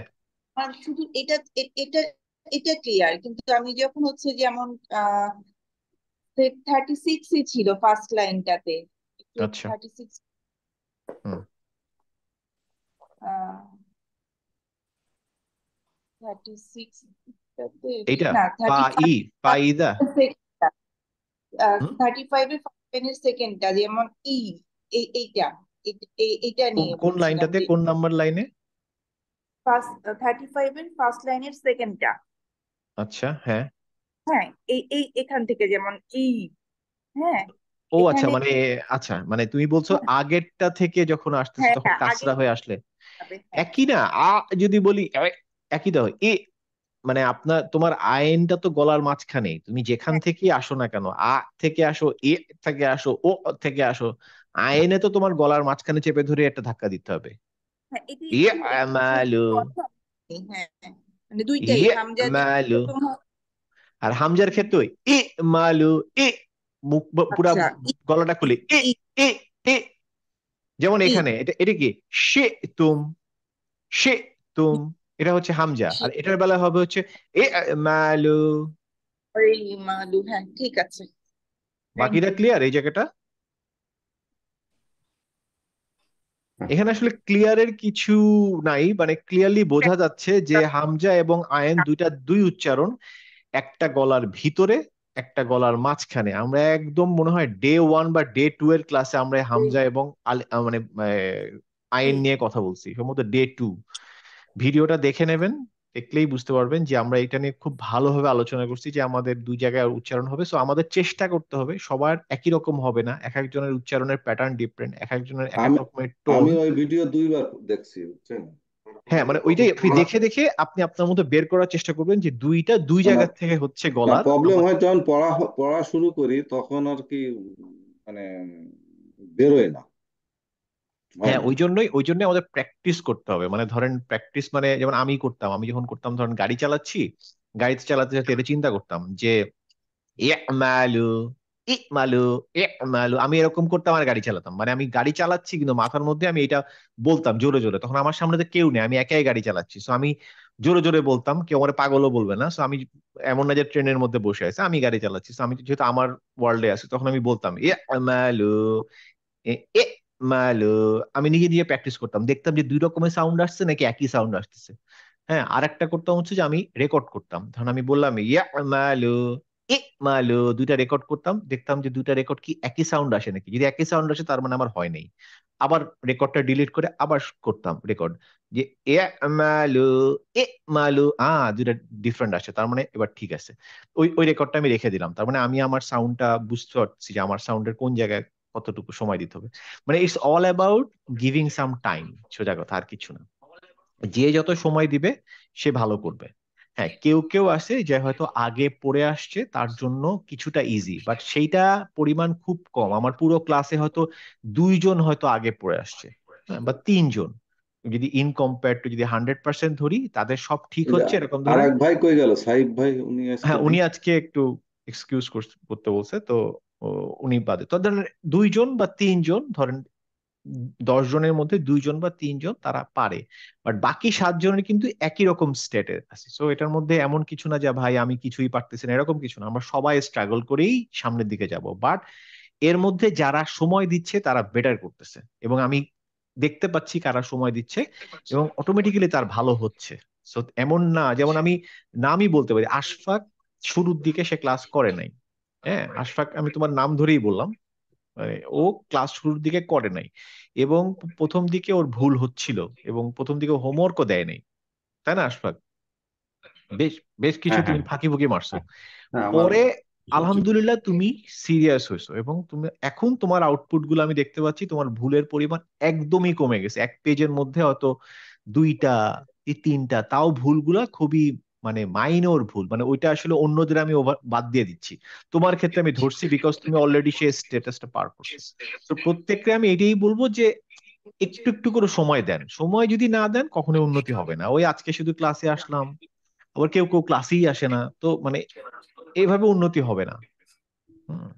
আমার শুধু এটা এটা ক্লিয়ার, কিন্তু আমি যখন হচ্ছে যেমন 36 ছিল ফার্স্ট লাইনটাতে, একটু আচ্ছা, 36 হুম, 36 টাতে এইটা না, পা ই, পা ইদা। 35 এর ফাইনের সেকেন্ডটা যেমন ই, এইটা এইটা নিয়ে কোন বলছিলাম লাইনটাতে, যে কোন নাম্বার লাইনে? ফার্স্ট 35 এর ফার্স্ট লাইনের সেকেন্ডটা। আচ্ছা, হ্যাঁ। হ্যাঁ, এখান থেকে যেমন ই, হ্যাঁ ও আচ্ছা, এখানে, মানে আচ্ছা, মানে তুমি বলছো হ্যাঁ আগেরটা থেকে যখন আসতেছে হ্যাঁ তখন হ্যাঁ, আগে কাসরা হয়ে আসলে হবে, হ্যাঁ একই না। আ যদি বলি একই তো হয়। মানে আপনার তোমার আইনটা তো গলার মাঝখানে, তুমি যেখান হ্যাঁ থেকে আসো না কেন, আ থেকে আসো, এ থেকে আসো, ও থেকে আসো, আইনে তো তোমার গলার মাঝখানে চেপে ধরে একটা ধাক্কা দিতে হবে। হ্যাঁ, এটি ই একটু আমালু, কথা নেই, হ্যাঁ হ্যাঁ। মানে ই দুইটাই হামজা আমালু। প্রথম আর হামজার ক্ষেত্রে ই মালু, ই, মুখ পুরা আচ্ছা, গলাটা ই খুলে ই ই ই ই। যেমন ই এখানে এটা এটা কি, সে তুম, সে তুম, এটা হচ্ছে হামজা। সে, আর এটার বেলা হবে হচ্ছে এ মালু। ওই মালু, হ্যাঁ ঠিক আছে, থ্যাংক বাকিটা ইউ। ক্লিয়ার এই জায়গাটা? এখানে আসলে ক্লিয়ারের কিছু নাই, মানে ক্লিয়ারলি বোঝা যাচ্ছে যে হামজা এবং আয়েন দুইটা দুই উচ্চারণ, একটা গলার ভিতরে একটা গলার মাঝখানে। আমরা একদম মনে হয় ডে 1 বা ডে 2 এর ক্লাসে আমরা এই হামজা এবং মানে আয়েন নিয়ে কথা বলছি, সম্ভবত ডে 2। ভিডিওটা দেখে নেবেন, দেখলেই বুঝতে পারবেন যে আমরা এটা নিয়ে খুব ভালোভাবে আলোচনা করছি, যে আমাদের দুই জায়গায় উচ্চারণ হবে। সো আমাদের চেষ্টা করতে হবে, সবার একই রকম হবে না, এক একজনের উচ্চারণের প্যাটার্ন ডিফারেন্ট, এক একজনের এক এক আমি রকমের টোন। আমি ওই ভিডিও 2বার দেখছি, বুঝছেন? হ্যাঁ, মানে ওইটাই আপনি দেখে দেখে আপনি আপনার মধ্যে বের করার চেষ্টা করবেন যে দুইটা দুই না, জায়গা থেকে হচ্ছে না, গলার প্রবলেম আমার। হয় যখন পড়া শুরু করি, তখন আর কি মানে বেরোয় না, হয় হ্যাঁ, না। ওই জন্যই আমাদের প্র্যাকটিস করতে হবে। মানে ধরেন প্র্যাকটিস মানে যেমন আমি করতাম, আমি যখন করতাম ধরেন গাড়ি চালাচ্ছি, গাড়িতে চালাতে চালাতে এটা চিন্তা করতাম যে ইয়ামালু, ইমালু, ইয়ামালু, আমি এরকম করতাম আর গাড়ি চালাতাম। মানে আমি গাড়ি চালাচ্ছি কিন্তু মাথার মধ্যে আমি এটা বলতাম জোরে জোরে, তখন আমার সামনে তো কেউ নেই, আমি একাই গাড়ি চালাচ্ছি। সো আমি জোরে জোরে বলতাম, কেউ আমার পাগলও বলবে না। সো আমি এমন না যে ট্রেনের মধ্যে বসে আছে, আমি গাড়ি চালাচ্ছি। সো আমি যেহেতু আমার ওয়ার্ল্ডে আছি, তখন আমি বলতাম ইয়ামালু, এ এ মালু। আমি নিজে নিজে প্র্যাকটিস করতাম, দেখতাম যে দুই রকমের সাউন্ড আসছে নাকি একই সাউন্ড আসতেছে। হ্যাঁ, আর একটা করতাম হচ্ছে যে আমি রেকর্ড করতাম, ধরুন আমি বললাম ইয়া মালু, ই মালু, দুইটা রেকর্ড করতাম, দেখতাম যে দুইটা রেকর্ড কি একই সাউন্ড আসে নাকি। যদি একই সাউন্ড আসে তার মানে আমার হয় নাই। আবার রেকর্ডটা ডিলিট করে আবার করতাম রেকর্ড, যে এ মালু, এ মালু, দুইটা ডিফারেন্ট আসে, তার মানে এবার ঠিক আছে। ওই ওই রেকর্ডটা আমি রেখে দিলাম, তার মানে আমি আমার সাউন্ডটা বুঝতে পারছি যে আমার সাউন্ডের কোন জায়গায় কতটুকু সময় দিতে হবে। মানে it's all about giving some time, সোজা কথা, আর কিছু না। যে যত সময় দিবে সে ভালো করবে। হ্যাঁ, কেউ কেউ আছে যে হয়তো আগে পড়ে আসছে, তার জন্য কিছুটা ইজি, বাট সেইটা পরিমাণ খুব কম। আমার পুরো ক্লাসে হয়তো 2 জন হয়তো আগে পড়ে আসছে, হ্যাঁ, বা 3 জন। যদি ইনকম্পেয়ার টু যদি 100% ধরি, তাদের সব ঠিক হচ্ছে এরকম আর ধরেন। এক ভাই কই গেল, সাহিব ভাই? উনি আজকে হ্যাঁ, উনি আজকে একটু এক্সকিউজ করতে বলছে, তো উনি বাদে তো ধরেন 2 জন বা 3 জন, ধরেন 10 জনের মধ্যে 2 জন বা 3 জন তারা পারে, বাট বাকি 7 জনের কিন্তু একই রকম স্টেটে আছে। সো এটার মধ্যে এমন কিছু না যে ভাই আমি কিছুই পারতেছি না, এরকম কিছু না, আমরা সবাই স্ট্রাগল করেই সামনের দিকে যাব। বাট এর মধ্যে যারা সময় দিচ্ছে তারা বেটার করতেছে, এবং আমি দেখতে পাচ্ছি কারা সময় দিচ্ছে এবং অটোমেটিক্যালি তার ভালো হচ্ছে। সো এমন না, যেমন আমি নামই বলতে পারি, আশফাক শুরুর দিকে সে ক্লাস করে নাই। হ্যাঁ, আশফাক আমি তোমার নাম ধরেই বললাম, মানে ও ক্লাস শুরুর দিকে করে নাই, এবং প্রথম দিকে ওর ভুল হচ্ছিল, এবং প্রথম দিকে হোমওয়ার্কও দেয় নাই, তাই না আশফাক? বেশ বেশ কিছু হ্যাঁ হ্যাঁ তুমি ফাঁকি ফুকি মারছো। হ্যাঁ, আমার পরে সহ্য। আলহামদুলিল্লাহ তুমি সিরিয়াস হয়েছো, এবং তুমি এখন তোমার আউটপুট গুলো আমি দেখতে পাচ্ছি, তোমার ভুলের পরিমাণ একদমই কমে গেছে। এক পেজের মধ্যে হয়তো 2টা 3টা, তাও ভুলগুলা খুবই মানে মাইনর ভুল, মানে ওইটা আসলে অন্যদের আমি বাদ দিয়ে দিচ্ছি, তোমার ক্ষেত্রে আমি ধরছি বিকজ তুমি অলরেডি সেই স্ট্যাটাসটা পার করছো। তো প্রত্যেককে আমি এটাই বলবো যে একটু একটু করে সময় দেন। সময় যদি না দেন কখনো উন্নতি হবে না। ওই আজকে শুধু ক্লাসে আসলাম, আবার কেউ কেউ ক্লাসেই আসে না, তো মানে এইভাবে উন্নতি হবে না। হুম।